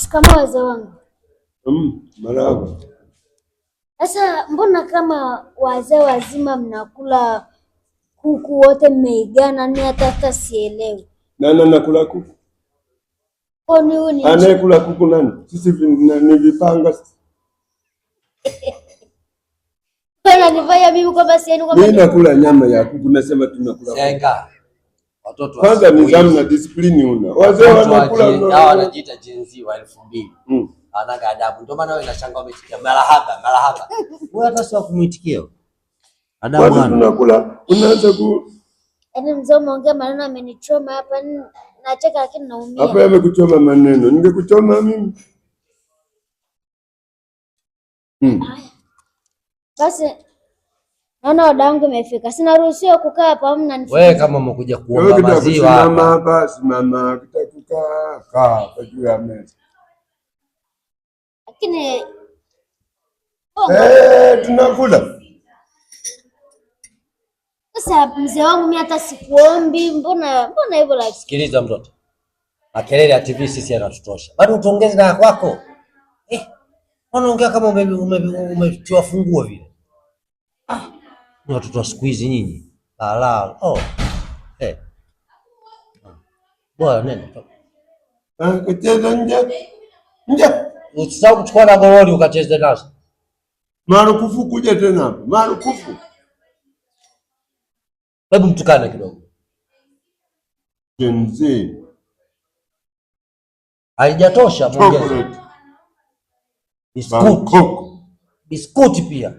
Shikamoo wazee wangu. Marahaba. Sasa mbona kama wazee wazima mnakula kuku wote mmeigana? Ni hata sielewi. Nani anakula kuku? Kwani huyu ni anayekula kuku nani? Sisi ni vipanga. Bana nifanya mimi kwamba sieni kwamba mimi nakula nyama ya kuku, nasema tunakula. Senga. Watoto kwanza nidhamu na discipline una. Wazee wanakula hao wanajiita Gen Z wa 2000. Anaga adabu. Ndio maana wewe unashangaa umetikia marahaba. Wewe hata sio kumuitikia. Adabu gani? Tunakula unaanza ku yaani mzee umeongea maneno amenichoma hapa, nacheka lakini naumia. Hapa yamekuchoma maneno. Ningekuchoma mimi. Basi naona oda yangu imefika. Sina ruhusa kukaa hapa, hamna nifike. Wewe kama umekuja kuomba maziwa hapa, simama kitakukaa kaa juu ya meza. Lakini tunakula. Sasa mzee wangu mimi hata sikuombi, mbona hivyo la. Sikiliza mtoto. Makelele ya TV sisi yanatutosha. Bado utuongeze na kwako. Unaongea kama umetiwa funguo vile. Ni watoto wa siku hizi nyinyi. Bwana nenda. Kacheza nje. Usisahau kuchukua na gololi ukacheze nazo. Marufuku kuja tena hapa. Marufuku. Hebu mtukane kidogo. Gen Z. Haijatosha muongeze. Biskuti pia.